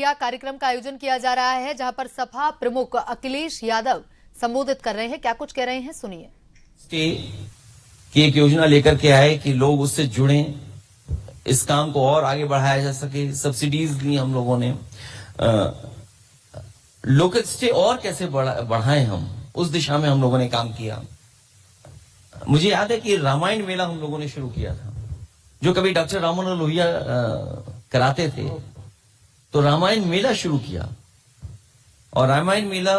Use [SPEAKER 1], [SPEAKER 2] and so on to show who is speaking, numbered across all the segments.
[SPEAKER 1] कार्यक्रम का आयोजन किया जा रहा है जहां पर सपा प्रमुख अखिलेश यादव संबोधित कर रहे हैं। क्या कुछ कह रहे हैं सुनिए।
[SPEAKER 2] की एक योजना लेकर के आए कि लोग उससे जुड़े, इस काम को और आगे बढ़ाया जा सके। सब्सिडीज दी हम लोगों ने, लोकल स्टे और कैसे बढ़ाएं हम, उस दिशा में हम लोगों ने काम किया। मुझे याद है कि रामायण मेला हम लोगों ने शुरू किया था, जो कभी डॉक्टर राम मनोहर लोहिया कराते थे। तो रामायण मेला शुरू किया और रामायण मेला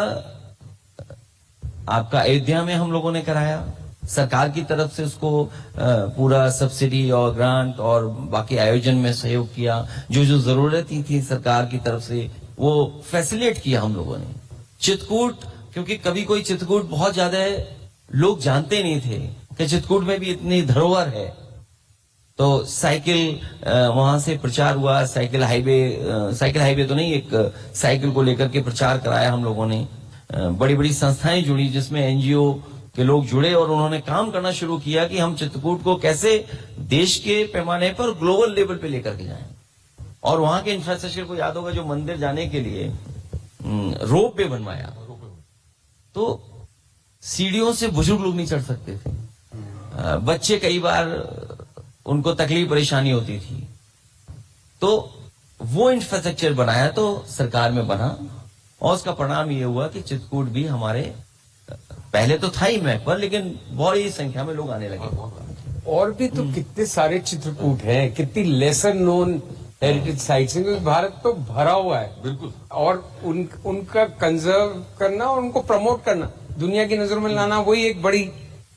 [SPEAKER 2] आपका अयोध्या में हम लोगों ने कराया। सरकार की तरफ से उसको पूरा सब्सिडी और ग्रांट और बाकी आयोजन में सहयोग किया। जो जो जरूरत थी सरकार की तरफ से वो फैसिलिटेट किया हम लोगों ने। चित्रकूट, क्योंकि कभी कोई चित्रकूट बहुत ज्यादा लोग जानते नहीं थे कि चित्रकूट में भी इतनी धरोहर है। तो साइकिल वहां से प्रचार हुआ। साइकिल हाईवे तो नहीं, एक साइकिल को लेकर के प्रचार कराया हम लोगों ने। बड़ी बड़ी संस्थाएं जुड़ी जिसमें एनजीओ के लोग जुड़े और उन्होंने काम करना शुरू किया कि हम चित्रकूट को कैसे देश के पैमाने पर ग्लोबल लेवल पे लेकर के जाएं। और वहां के इंफ्रास्ट्रक्चर को याद होगा, जो मंदिर जाने के लिए रोप वे बनवाया, तो सीढ़ियों से बुजुर्ग लोग नहीं चढ़ सकते थे। बच्चे कई बार उनको तकलीफ परेशानी होती थी। तो वो इंफ्रास्ट्रक्चर बनाया तो सरकार में बना और उसका परिणाम ये हुआ कि चित्रकूट भी हमारे, पहले तो था ही मैप पर, लेकिन बड़ी संख्या में लोग आने लगे।
[SPEAKER 3] और भी तो कितने सारे चित्रकूट हैं, कितनी लेसर नोन हेरिटेज साइट्स हैं, क्योंकि भारत तो भरा हुआ है। बिल्कुल। और उनका कंजर्व करना और उनको प्रमोट करना, दुनिया की नजरों में लाना, वही एक बड़ी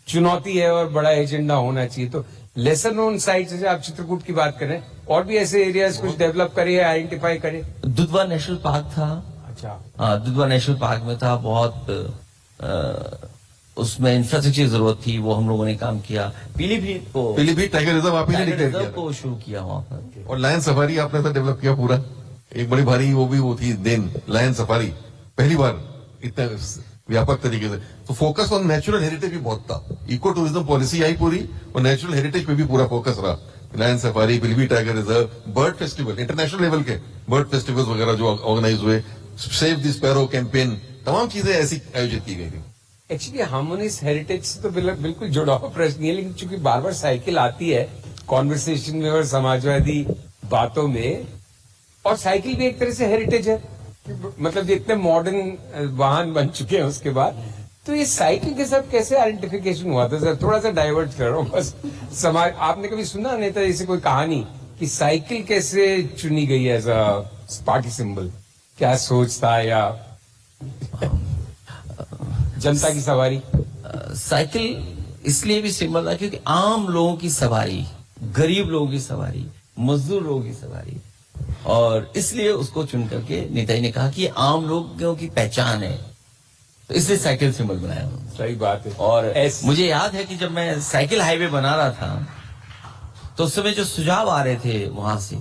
[SPEAKER 3] चुनौती है और बड़ा एजेंडा होना चाहिए। तो लेसर नोन साइट्स, जैसे आप चित्रकूट की बात करें, और भी ऐसे एरियाज कुछ डेवलप करिए, आइडेंटिफाई करें।
[SPEAKER 2] दुधवा नेशनल पार्क था।
[SPEAKER 3] अच्छा।
[SPEAKER 2] हाँ, दुधवा नेशनल पार्क में था, बहुत उसमें इंफ्रास्ट्रक्चर जरूरत थी, वो हम लोगों ने काम किया। पीलीभीत टाइगर रिजर्व आप ही ने डिक्लेयर किया को शुरू किया वहां पर।
[SPEAKER 4] और लायन सफारी आपने तो डेवलप किया पूरा, एक बड़ी भारी वो थी देन, लायन सफारी पहली बार इतना व्यापक तरीके से। तो फोकस ऑन नेचुरल हेरिटेज भी बहुत था। इको टूरिज्म पॉलिसी आई पूरी और नेचुरल हेरिटेज पे भी पूरा फोकस रहा। Lion safari, Pilibhit tiger reserve, bird festival, international level के बर्ड फेस्टिवल्स वगैरह जो ऑर्गेनाइज हुए, सेव द स्पैरो कैंपेन, तमाम चीजें ऐसी आयोजित की गई थी।
[SPEAKER 3] एक्चुअली हम इस हेरिटेज से तो बिल्कुल जुड़ा हुआ प्रश्न नहीं है, लेकिन चूंकि बार बार साइकिल आती है कॉन्वर्सेशन में और समाजवादी बातों में, और साइकिल भी एक तरह से हेरिटेज है। मतलब जितने मॉडर्न वाहन बन चुके हैं उसके बाद, तो ये साइकिल के साथ कैसे आइडेंटिफिकेशन हुआ था सर? थोड़ा सा डाइवर्ट कर रहा हूँ बस। समाज, आपने कभी सुना नेता जैसे कोई कहानी कि साइकिल कैसे चुनी गई एज अ पार्टी सिंबल? क्या सोच था, या जनता की सवारी?
[SPEAKER 2] साइकिल इसलिए भी सिंबल था क्योंकि आम लोगों की सवारी, गरीब लोगों की सवारी, मजदूर लोगों की सवारी, और इसलिए उसको चुन करके नेताजी ने कहा कि आम लोगों की पहचान है, तो इसलिए साइकिल सिंबल बनाया।
[SPEAKER 3] सही बात है।
[SPEAKER 2] और मुझे याद है कि जब मैं साइकिल हाईवे बना रहा था तो उस समय जो सुझाव आ रहे थे वहां से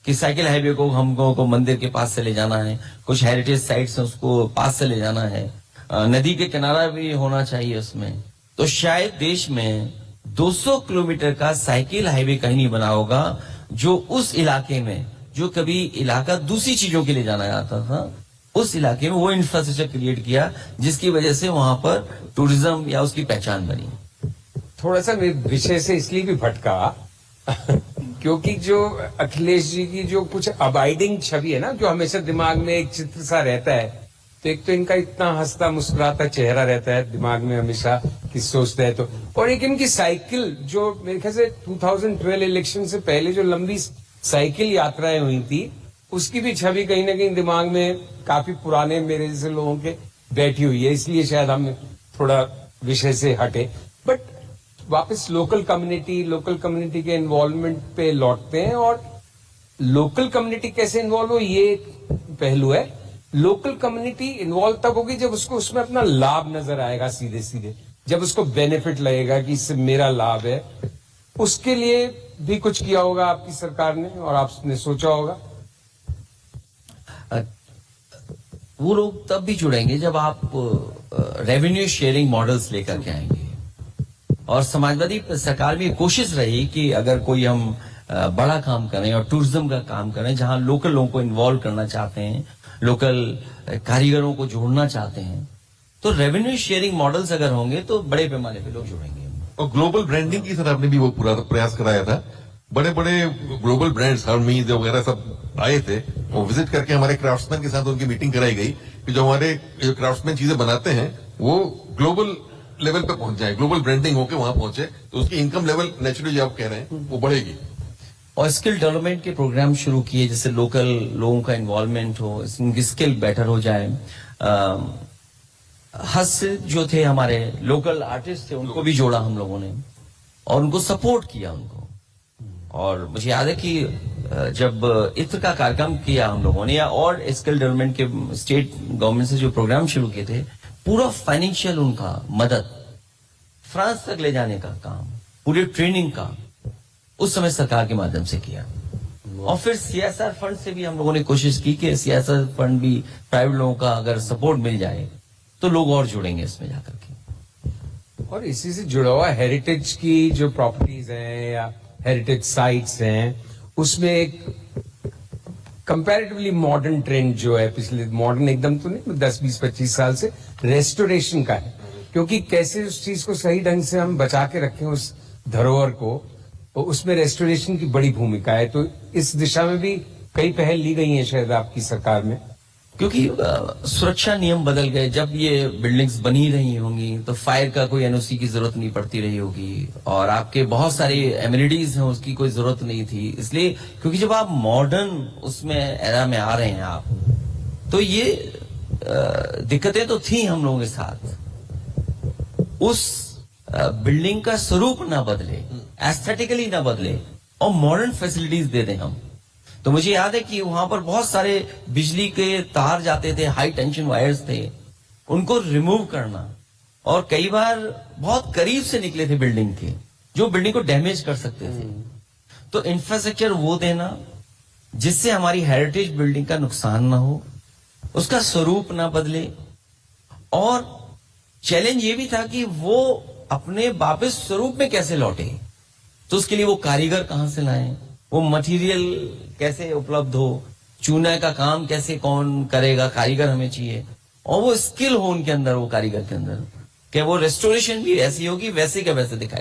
[SPEAKER 2] कि साइकिल हाईवे को हमको को मंदिर के पास से ले जाना है, कुछ हेरिटेज साइट्स हैं उसको पास से ले जाना है, नदी के किनारा भी होना चाहिए उसमें, तो शायद देश में 200 किलोमीटर का साइकिल हाईवे कहीं नहीं बना होगा जो उस इलाके में, जो कभी इलाका दूसरी चीजों के लिए जाना जाता था, उस इलाके में वो इंफ्रास्ट्रक्चर क्रिएट किया जिसकी वजह से वहां पर टूरिज्म या उसकी पहचान बनी।
[SPEAKER 3] थोड़ा सा विषय से इसलिए भी भटका क्योंकि जो अखिलेश जी की जो कुछ अबाइडिंग छवि है ना, जो हमेशा दिमाग में एक चित्र सा रहता है, तो एक तो इनका इतना हंसता मुस्कुराता चेहरा रहता है दिमाग में हमेशा कि सोचता है तो, और एक इनकी साइकिल जो मेरे ख्याल से 2012 इलेक्शन से पहले जो लंबी साइकिल यात्राएं हुई थी, उसकी भी छवि कहीं ना कहीं दिमाग में काफी पुराने मेरे जैसे लोगों के बैठी हुई है। इसलिए शायद हम थोड़ा विषय से हटे, बट वापस लोकल कम्युनिटी के इन्वॉल्वमेंट पे लौटते हैं। और लोकल कम्युनिटी कैसे इन्वॉल्व हो, ये एक पहलू है। लोकल कम्युनिटी इन्वॉल्व तब होगी जब उसको उसमें अपना लाभ नजर आएगा सीधे सीधे, जब उसको बेनिफिट लगेगा कि इससे मेरा लाभ है। उसके लिए भी कुछ किया होगा आपकी सरकार ने और आपने सोचा होगा।
[SPEAKER 2] वो लोग तब भी जुड़ेंगे जब आप रेवेन्यू शेयरिंग मॉडल्स लेकर के आएंगे। और समाजवादी सरकार में कोशिश रही कि अगर कोई हम बड़ा काम कर रहे हैं और टूरिज्म का काम कर रहे हैं, जहां लोकल लोगों को इन्वॉल्व करना चाहते हैं, लोकल कारीगरों को जोड़ना चाहते हैं। तो रेवेन्यू शेयरिंग मॉडल्स अगर होंगे तो बड़े पैमाने पे लोग जुड़ेंगे।
[SPEAKER 4] और ग्लोबल ब्रांडिंग की सर आपने भी वो पूरा प्रयास कराया था। बड़े बड़े ग्लोबल ब्रांड्स हर्मीज वगैरह सब आए थे, वो विजिट करके हमारे क्राफ्ट्समैन के साथ उनकी मीटिंग कराई गई कि जो हमारे क्राफ्ट्समैन चीजें बनाते हैं वो ग्लोबल लेवल पे पहुंच जाए, ग्लोबल ब्रांडिंग होके वहां पहुंचे, तो उसकी इनकम लेवल नेचुरली आप कह रहे हैं वो बढ़ेगी।
[SPEAKER 2] और स्किल डेवलपमेंट के प्रोग्राम शुरू किए, जैसे लोकल लोगों का इन्वॉल्वमेंट हो, उनकी स्किल बेटर हो जाए। हस्त जो थे हमारे लोकल आर्टिस्ट थे, उनको भी जोड़ा हम लोगों ने और उनको सपोर्ट किया उनको। और मुझे याद है कि जब इत्र का कार्यक्रम किया हम लोगों ने, या और स्किल डेवलपमेंट के स्टेट गवर्नमेंट से जो प्रोग्राम शुरू किए थे, पूरा फाइनेंशियल उनका मदद, फ्रांस तक ले जाने का काम, पूरी ट्रेनिंग का उस समय सरकार के माध्यम से किया। और फिर सीएसआर फंड से भी हम लोगों ने कोशिश की कि सीएसआर फंड भी प्राइवेट लोगों का अगर सपोर्ट मिल जाए तो लोग और जुड़ेंगे इसमें जाकर के।
[SPEAKER 3] और इसी से जुड़ा हुआ हेरिटेज की जो प्रॉपर्टीज हैं या हेरिटेज साइट्स हैं, उसमें एक कंपैरेटिवली मॉडर्न ट्रेंड जो है पिछले, मॉडर्न एकदम तो नहीं, 10, 20, 25 साल से रेस्टोरेशन का है। क्योंकि कैसे उस चीज को सही ढंग से हम बचा के रखें, उस धरोहर को, तो उसमें रेस्टोरेशन की बड़ी भूमिका है। तो इस दिशा में भी कई पहल ली गई हैं शायद आपकी सरकार में।
[SPEAKER 2] क्योंकि सुरक्षा नियम बदल गए, जब ये बिल्डिंग्स बनी रही होंगी तो फायर का कोई एनओसी की जरूरत नहीं पड़ती रही होगी, और आपके बहुत सारी एमिनिटीज हैं उसकी कोई जरूरत नहीं थी। इसलिए क्योंकि जब आप मॉडर्न उसमें एरा में आ रहे हैं आप, तो ये दिक्कतें तो थी हम लोगों के साथ। उस बिल्डिंग का स्वरूप ना बदले, एस्थेटिकली ना बदले, और मॉडर्न फैसिलिटीज दे दें हम। तो मुझे याद है कि वहां पर बहुत सारे बिजली के तार जाते थे, हाई टेंशन वायर्स थे, उनको रिमूव करना, और कई बार बहुत करीब से निकले थे बिल्डिंग के, जो बिल्डिंग को डैमेज कर सकते थे। तो इंफ्रास्ट्रक्चर वो देना जिससे हमारी हेरिटेज बिल्डिंग का नुकसान ना हो, उसका स्वरूप ना बदले। और चैलेंज ये भी था कि वो अपने वापस स्वरूप में कैसे लौटे, तो उसके लिए वो कारीगर कहां से लाएं, वो मटेरियल कैसे उपलब्ध हो, चूना का काम कैसे कौन करेगा, कारीगर हमें चाहिए, और वो स्किल हो उनके अंदर, वो कारीगर के अंदर, कि वो रेस्टोरेशन भी ऐसी होगी वैसे का वैसे दिखाए।